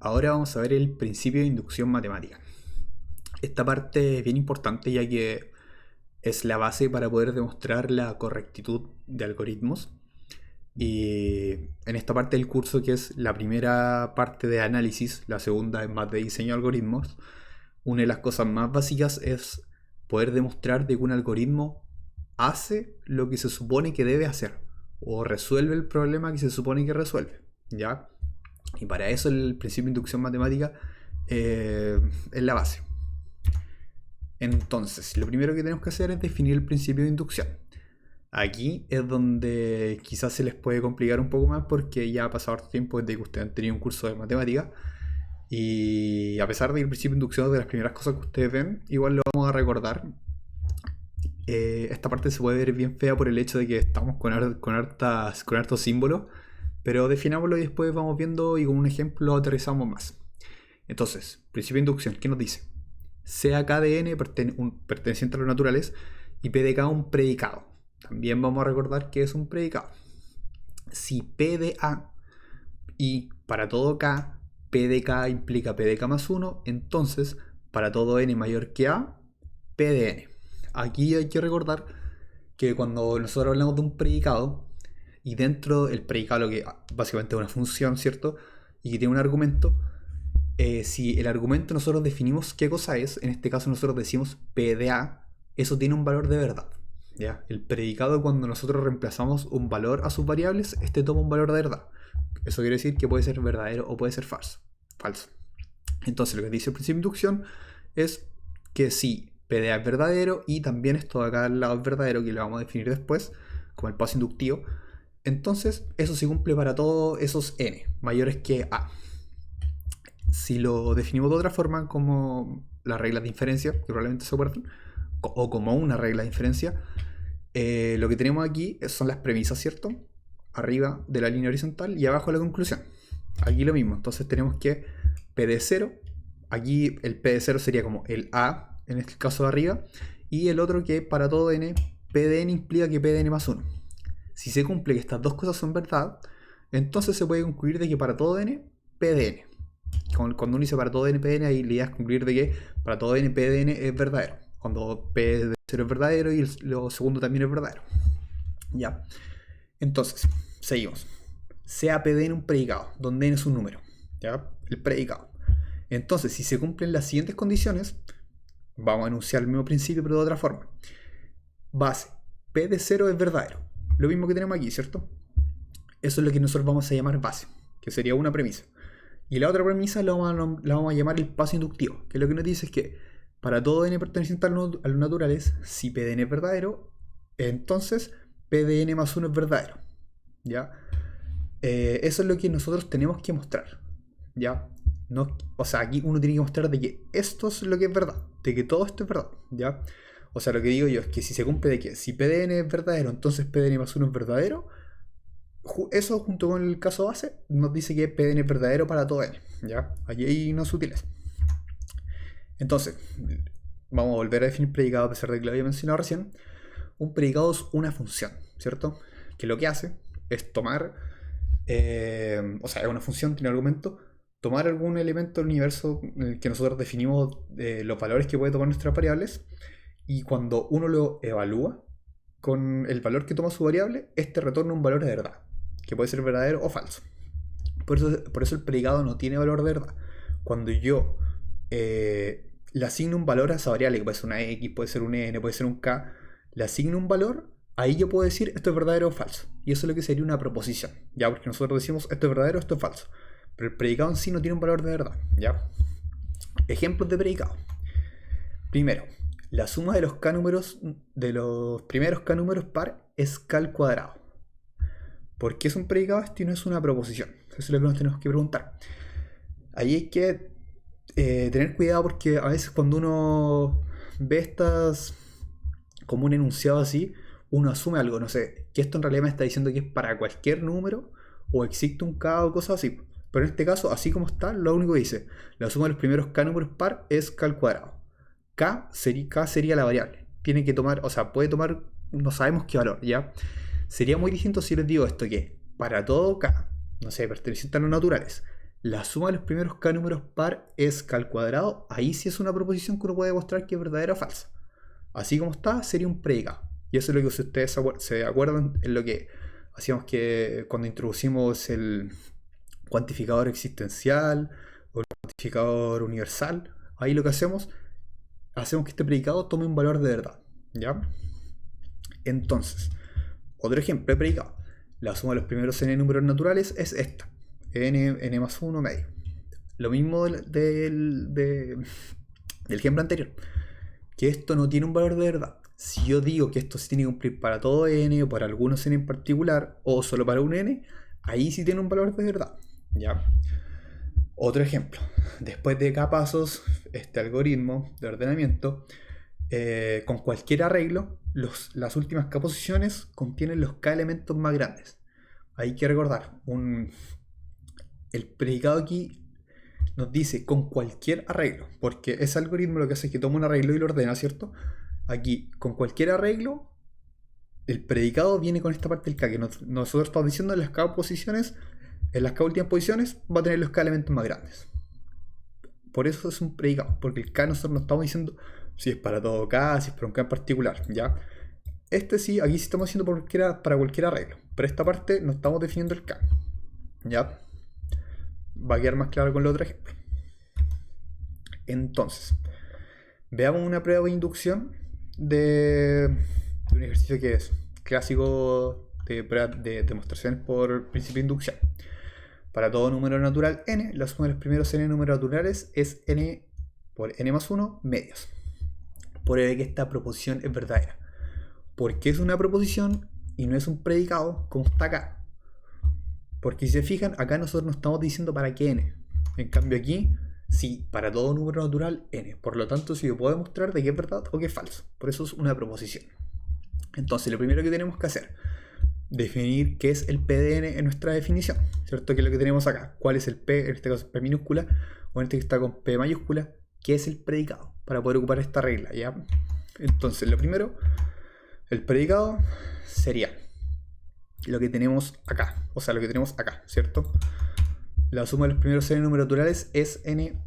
Ahora vamos a ver el principio de inducción matemática. Esta parte es bien importante ya que es la base para poder demostrar la correctitud de algoritmos. Y en esta parte del curso, que es la primera parte de análisis, la segunda es más de diseño de algoritmos, una de las cosas más básicas es poder demostrar de que un algoritmo hace lo que se supone que debe hacer o resuelve el problema que se supone que resuelve, ¿ya? Y para eso el principio de inducción matemática es la base. Entonces, lo primero que tenemos que hacer es definir el principio de inducción. Aquí es donde quizás se les puede complicar un poco más porque ya ha pasado harto tiempo desde que ustedes han tenido un curso de matemática. Y a pesar de que el principio de inducción es de las primeras cosas que ustedes ven, igual lo vamos a recordar. Esta parte se puede ver bien fea por el hecho de que estamos con hartos símbolos, pero definámoslo y después vamos viendo y con un ejemplo aterrizamos más. Entonces, principio de inducción, ¿qué nos dice? Sea K de n perteneciente a los naturales y P de K un predicado. También vamos a recordar que es un predicado. Si P de A y para todo K, P de K implica P de K más 1, entonces para todo n mayor que A, P de n. Aquí hay que recordar que cuando nosotros hablamos de un predicado, y dentro del predicado, lo que básicamente es una función, ¿cierto? Y que tiene un argumento, si el argumento nosotros definimos qué cosa es, en este caso nosotros decimos P de A, eso tiene un valor de verdad, ¿ya? El predicado, cuando nosotros reemplazamos un valor a sus variables, este toma un valor de verdad. Eso quiere decir que puede ser verdadero o puede ser falso. Entonces lo que dice el principio de inducción es que si P de A es verdadero y también esto de acá al lado es verdadero, que lo vamos a definir después como el paso inductivo, entonces eso se cumple para todos esos n mayores que A. Si lo definimos de otra forma, como las reglas de inferencia, que probablemente se acuerdan, o como una regla de inferencia, lo que tenemos aquí son las premisas, ¿cierto? Arriba de la línea horizontal y abajo la conclusión. Aquí lo mismo, entonces tenemos que P de 0, aquí el P de 0 sería como el A, en este caso de arriba, y el otro que para todo n, P de n implica que P de n más 1. Si se cumple que estas dos cosas son verdad, entonces se puede concluir de que para todo n, P de n. Cuando uno dice para todo n, P de n, ahí la idea es concluir de que para todo n, P de n es verdadero. Cuando P de 0 es verdadero y lo segundo también es verdadero. Ya. Entonces, seguimos. Sea P de n un predicado, donde n es un número. ¿Ya? El predicado. Entonces, si se cumplen las siguientes condiciones, vamos a enunciar el mismo principio, pero de otra forma. Base. P de 0 es verdadero. Lo mismo que tenemos aquí, ¿cierto? Eso es lo que nosotros vamos a llamar base, que sería una premisa. Y la otra premisa la vamos a llamar el paso inductivo, que lo que nos dice es que para todo n perteneciente a los naturales, si P de n es verdadero, entonces P de n más 1 es verdadero. ¿Ya? Eso es lo que nosotros tenemos que mostrar. ¿Ya? No, o sea, aquí uno tiene que mostrar de que esto es lo que es verdad, de que todo esto es verdad. ¿Ya? O sea, lo que digo yo es que si se cumple de que si P de n es verdadero, entonces P de n más 1 es verdadero. Eso junto con el caso base nos dice que P de n es verdadero para todo n. ¿Ya? Aquí hay unos útiles. Entonces, vamos a volver a definir predicado a pesar de que lo había mencionado recién. Un predicado es una función, ¿cierto? Que lo que hace es tomar, o sea, es una función, tiene argumento, tomar algún elemento del universo en el que nosotros definimos los valores que puede tomar nuestras variables, y cuando uno lo evalúa con el valor que toma su variable, este retorna un valor de verdad, que puede ser verdadero o falso. Por eso el predicado no tiene valor de verdad. Cuando yo le asigno un valor a esa variable, que puede ser una x, puede ser un n, puede ser un k, le asigno un valor, ahí yo puedo decir esto es verdadero o falso. Y eso es lo que sería una proposición, ¿ya? Porque nosotros decimos esto es verdadero, esto es falso. Pero el predicado en sí no tiene un valor de verdad, ¿ya? Ejemplos de predicado. Primero, la suma de los k números, de los primeros k números par es k al cuadrado. ¿Por qué es un predicado? Esto no es una proposición. Eso es lo que nos tenemos que preguntar. Ahí hay que tener cuidado porque a veces cuando uno ve estas como un enunciado así, uno asume algo, no sé, que esto en realidad me está diciendo que es para cualquier número o existe un k o cosas así. Pero en este caso, así como está, lo único que dice, la suma de los primeros k números par es k al cuadrado. K sería la variable. Tiene que tomar, o sea, puede tomar, no sabemos qué valor, ¿ya? Sería muy distinto si les digo esto, que para todo k, no sé, perteneciente a los naturales, la suma de los primeros k números par es k al cuadrado, ahí sí es una proposición que uno puede demostrar que es verdadera o falsa. Así como está, sería un predicado. Y eso es lo que ustedes se acuerdan en lo que hacíamos que cuando introducimos el cuantificador existencial o el cuantificador universal. Ahí lo que hacemos que este predicado tome un valor de verdad. ¿Ya? Entonces, otro ejemplo de predicado. La suma de los primeros n números naturales es esta. N más 1 medio. Lo mismo del ejemplo anterior. Que esto no tiene un valor de verdad. Si yo digo que esto se tiene que cumplir para todo n o para algunos n en particular o solo para un n, ahí sí tiene un valor de verdad. ¿Ya? Otro ejemplo. Después de k pasos, este algoritmo de ordenamiento, con cualquier arreglo, las últimas k posiciones contienen los k elementos más grandes. Hay que recordar, el predicado aquí nos dice con cualquier arreglo, porque ese algoritmo lo que hace es que toma un arreglo y lo ordena, ¿cierto? Aquí, con cualquier arreglo, el predicado viene con esta parte del k, que nosotros estamos diciendo en las k posiciones, en las k últimas posiciones, va a tener los k elementos más grandes. Por eso es un predicado, porque el k nosotros no estamos diciendo si es para todo k, si es para un k en particular, ¿ya? Este sí, aquí sí estamos haciendo para cualquier arreglo, pero esta parte no estamos definiendo el k, ¿ya? Va a quedar más claro con el otro ejemplo. Entonces, veamos una prueba de inducción de un ejercicio que es clásico de demostraciones por principio de inducción. Para todo número natural n, la suma de los primeros n números naturales es n por n más 1 medios. Pruebe que esta proposición es verdadera. ¿Por qué es una proposición y no es un predicado como está acá? Porque si se fijan, acá nosotros no estamos diciendo para qué n. En cambio aquí, sí, para todo número natural n. Por lo tanto, sí yo puedo demostrar de qué es verdad o qué es falso. Por eso es una proposición. Entonces, lo primero que tenemos que hacer, definir qué es el p de n en nuestra definición, ¿cierto? Que es lo que tenemos acá. ¿Cuál es el p? En este caso es p minúscula, o en este que está con p mayúscula. ¿Qué es el predicado? Para poder ocupar esta regla, ¿ya? Entonces, lo primero, el predicado sería lo que tenemos acá, o sea, lo que tenemos acá, ¿cierto? La suma de los primeros n números naturales es n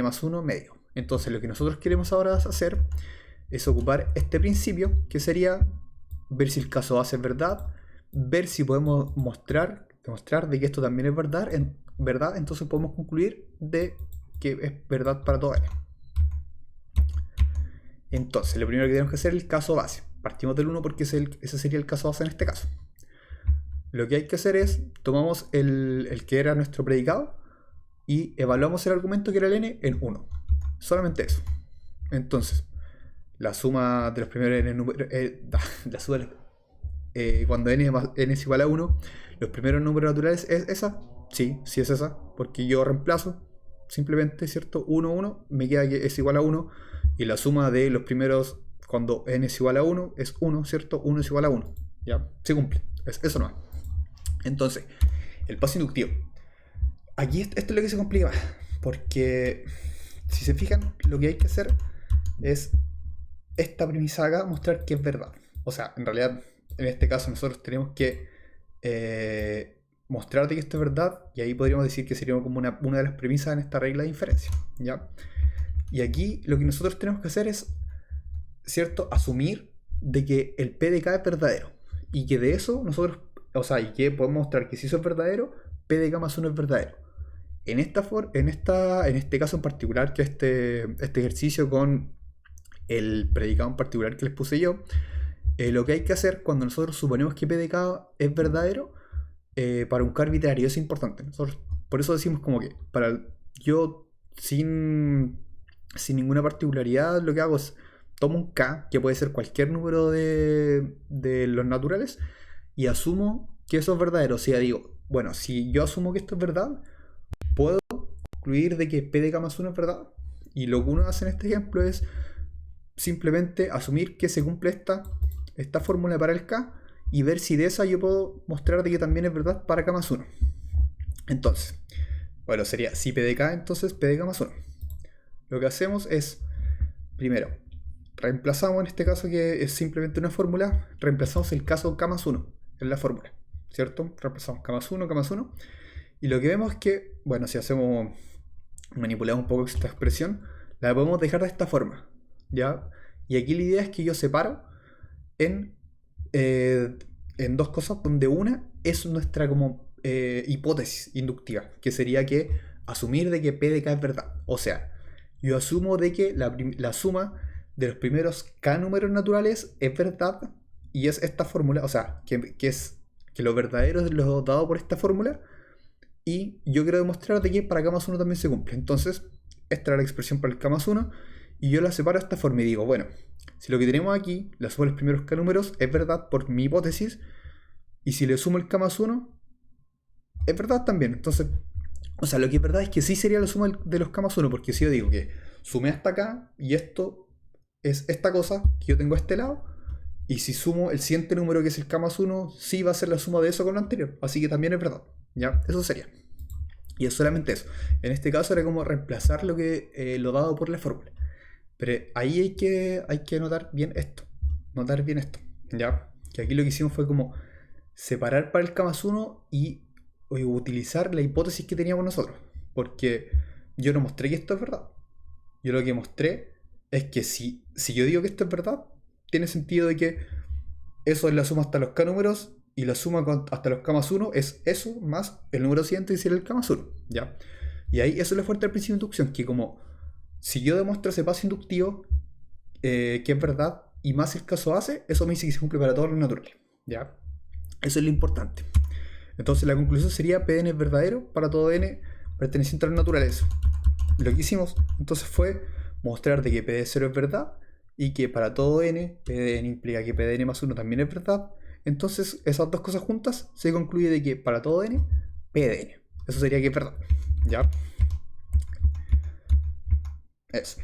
más 1 medio. Entonces, lo que nosotros queremos ahora hacer es ocupar este principio, que sería ver si el caso base es verdad, ver si podemos demostrar de que esto también es verdad, entonces podemos concluir de que es verdad para todo n. Entonces, lo primero que tenemos que hacer es el caso base. Partimos del 1 porque ese sería el caso base en este caso. Lo que hay que hacer es, tomamos el que era nuestro predicado y evaluamos el argumento que era el n en 1. Solamente eso. Entonces, la suma de los primeros n números, la suma cuando n es igual a 1, los primeros números naturales es esa. Sí, sí es esa, porque yo reemplazo simplemente, ¿cierto? 1, 1, me queda que es igual a 1, y la suma de los primeros cuando n es igual a 1 es 1, ¿cierto? 1 es igual a 1. Ya, se cumple. Eso no. Entonces, el paso inductivo. Aquí esto es lo que se complica más, porque si se fijan, lo que hay que hacer es esta premisa acá, mostrar que es verdad. O sea, en realidad, en este caso nosotros tenemos que mostrar que esto es verdad, y ahí podríamos decir que sería como una de las premisas en esta regla de inferencia, ¿ya? Y aquí lo que nosotros tenemos que hacer es, ¿cierto?, asumir de que el P de K es verdadero, y que de eso nosotros, o sea, y que podemos mostrar que si eso es verdadero, P de K más 1 es verdadero. En este caso en particular, que este ejercicio con el predicado en particular que les puse yo, lo que hay que hacer cuando nosotros suponemos que P de K es verdadero, para un K arbitrario es importante. Nosotros, por eso decimos como que yo sin ninguna particularidad lo que hago es tomo un K, que puede ser cualquier número de los naturales, y asumo que eso es verdadero. O sea, digo, bueno, si yo asumo que esto es verdad, puedo concluir de que P de K más 1 es verdad. Y lo que uno hace en este ejemplo es simplemente asumir que se cumple esta fórmula para el K, y ver si de esa yo puedo mostrar de que también es verdad para K más 1. Entonces, bueno, sería si P de K, entonces P de K más 1. Lo que hacemos es, primero, reemplazamos en este caso, que es simplemente una fórmula, reemplazamos el caso K más 1 en la fórmula, ¿cierto? Reemplazamos K más 1, Y lo que vemos es que, bueno, si hacemos, manipulamos un poco esta expresión, la podemos dejar de esta forma, ¿ya? Y aquí la idea es que yo separo en, eh, en dos cosas, donde una es nuestra como hipótesis inductiva, que sería que asumir de que P de K es verdad. O sea, yo asumo de que la suma de los primeros K números naturales es verdad, y es esta fórmula, o sea, que lo verdadero es lo dado por esta fórmula, y yo quiero demostrar de que para K más 1 también se cumple. Entonces, esta era la expresión para el K más 1, y yo la separo de esta forma y digo, bueno, si lo que tenemos aquí, la suma de los primeros K números, es verdad por mi hipótesis, y si le sumo el K más 1, es verdad también. Entonces, o sea, lo que es verdad es que sí sería la suma de los K más 1, porque si yo digo que sumé hasta acá, y esto es esta cosa que yo tengo a este lado, y si sumo el siguiente número que es el K más 1, sí va a ser la suma de eso con lo anterior. Así que también es verdad. ¿Ya? Eso sería. Y es solamente eso. En este caso era como reemplazar lo dado por la fórmula. Pero ahí hay que notar bien esto. Notar bien esto. ¿Ya? Que aquí lo que hicimos fue como separar para el K más 1 y utilizar la hipótesis que teníamos nosotros. Porque yo no mostré que esto es verdad. Yo lo que mostré es que si yo digo que esto es verdad, tiene sentido de que eso es la suma hasta los K números, y la suma hasta los K más 1 es eso más el número siguiente, y decir el K más 1. ¿Ya? Y ahí eso es lo fuerte del principio de inducción, que como si yo demuestro ese paso inductivo, que es verdad, y más el caso hace, eso me dice que se cumple para todos los naturales. ¿Ya? Eso es lo importante. Entonces la conclusión sería P de n es verdadero para todo n perteneciente a los naturales. Lo que hicimos entonces fue mostrar de que P de 0 es verdad, y que para todo n, P de n implica que P de n más 1 también es verdad. Entonces esas dos cosas juntas se concluye de que para todo n, P de n. Eso sería que es verdad. ¿Ya? Eso.